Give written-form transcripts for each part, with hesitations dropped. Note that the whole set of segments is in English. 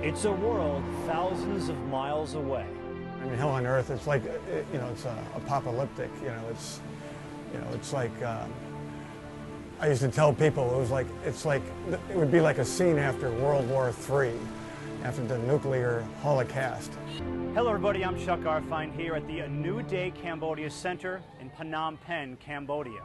It's a world thousands of miles away. I mean, hell on earth, it's like, you know, it's apocalyptic, you know, it's like, I used to tell people, it would be like a scene after World War III, after the nuclear holocaust. Hello everybody, I'm Chuck Garfine here at the A New Day Cambodia Center in Phnom Penh, Cambodia.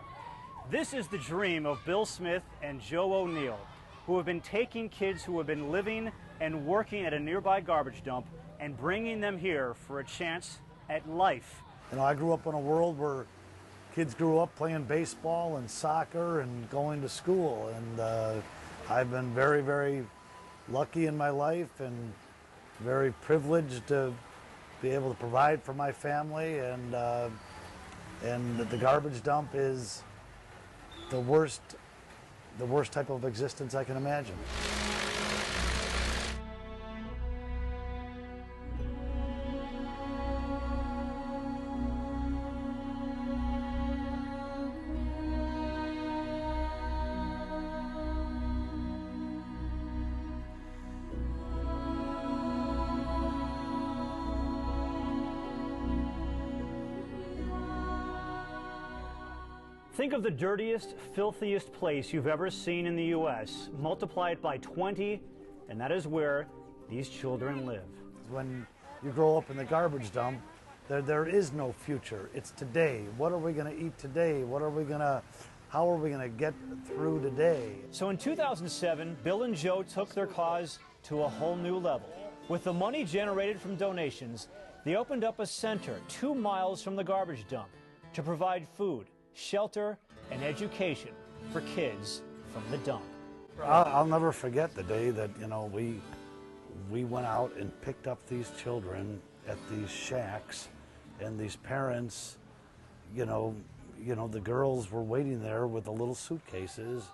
This is the dream of Bill Smith and Joe O'Neill, who have been taking kids who have been living and working at a nearby garbage dump and bringing them here for a chance at life. You know, I grew up in a world where kids grew up playing baseball and soccer and going to school, and I've been very, very lucky in my life and very privileged to be able to provide for my family, and the garbage dump is the worst type of existence I can imagine. Think of the dirtiest, filthiest place you've ever seen in the U.S. Multiply it by 20, and that is where these children live. When you grow up in the garbage dump, there is no future. It's today. What are we going to eat today? How are we going to get through today? So in 2007, Bill and Joe took their cause to a whole new level. With the money generated from donations, they opened up a center 2 miles from the garbage dump to provide food, shelter, and education for kids from the dump. I'll never forget the day that, you know, we went out and picked up these children at these shacks, and these parents, you know, the girls were waiting there with the little suitcases,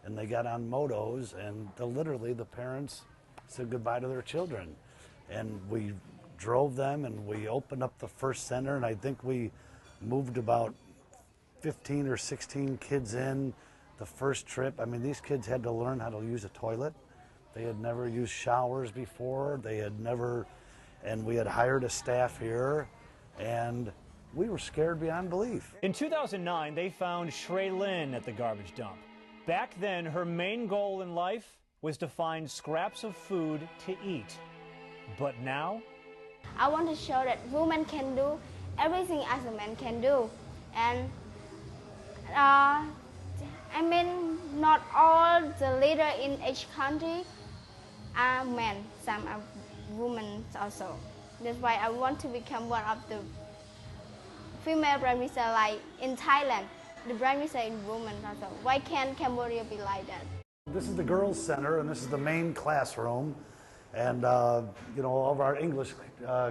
and they got on motos, and literally the parents said goodbye to their children. And we drove them, and we opened up the first center, and I think we moved about 15 or 16 kids in the first trip. I mean, these kids had to learn how to use a toilet. They had never used showers before. And we had hired a staff here, and we were scared beyond belief. In 2009, they found Shrey Lynn at the garbage dump. Back then, her main goal in life was to find scraps of food to eat. But now? I want to show that women can do everything as a man can do. And I mean, not all the leaders in each country are men, some are women also. That's why I want to become one of the female prime minister, like in Thailand, the prime minister is women also. Why can't Cambodia be like that? This is the girls' center, and this is the main classroom. And you know, all of our English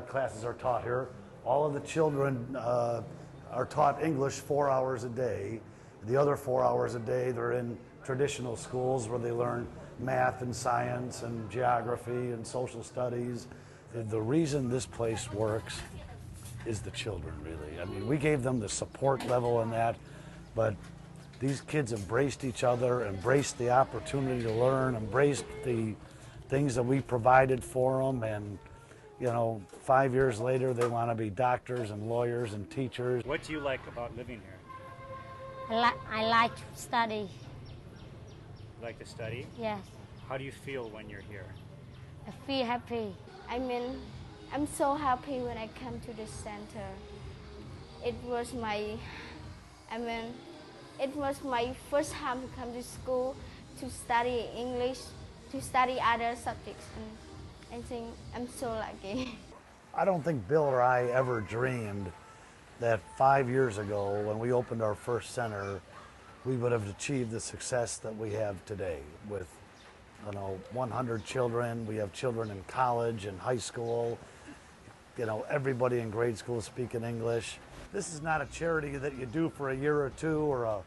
classes are taught here. All of the children are taught English 4 hours a day. The other 4 hours a day, they're in traditional schools where they learn math and science and geography and social studies. The reason this place works is the children, really. I mean, we gave them the support level in that, but these kids embraced each other, embraced the opportunity to learn, embraced the things that we provided for them, and you know, 5 years later, they want to be doctors and lawyers and teachers. What do you like about living here? I like to study. You like to study? Yes. How do you feel when you're here? I feel happy. I mean, I'm so happy when I come to this center. It was my first time to come to school, to study English, to study other subjects, and I think I'm so lucky. I don't think Bill or I ever dreamed that 5 years ago, when we opened our first center, we would have achieved the success that we have today with, you know, 100 children. We have children in college and high school. You know, everybody in grade school speaking English. This is not a charity that you do for a year or two, or a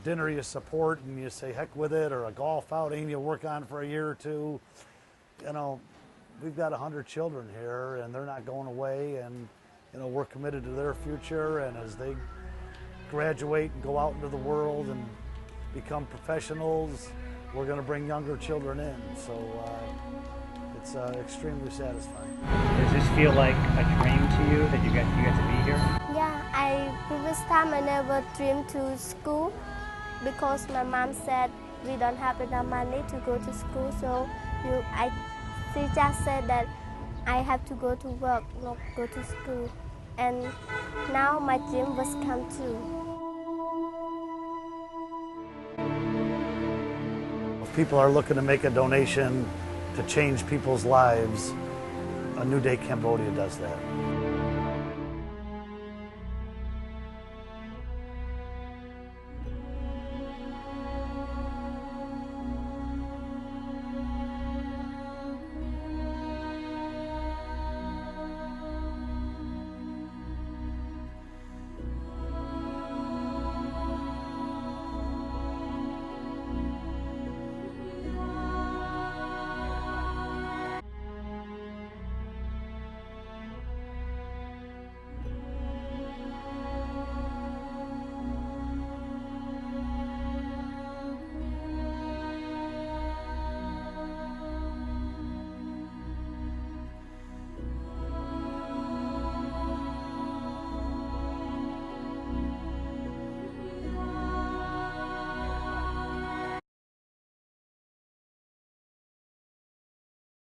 dinner you support and you say heck with it, or a golf outing you work on for a year or two. You know, we've got 100 children here, and they're not going away, and you know, we're committed to their future, and as they graduate and go out into the world and become professionals, we're going to bring younger children in. So, you It's extremely satisfying. Does this feel like a dream to you that you get to be here? Yeah, previous time I never dreamed to school because my mom said we don't have enough money to go to school, so she just said that I have to go to work, not go to school. And now my dream was come true. If people are looking to make a donation to change people's lives, A New Day Cambodia does that.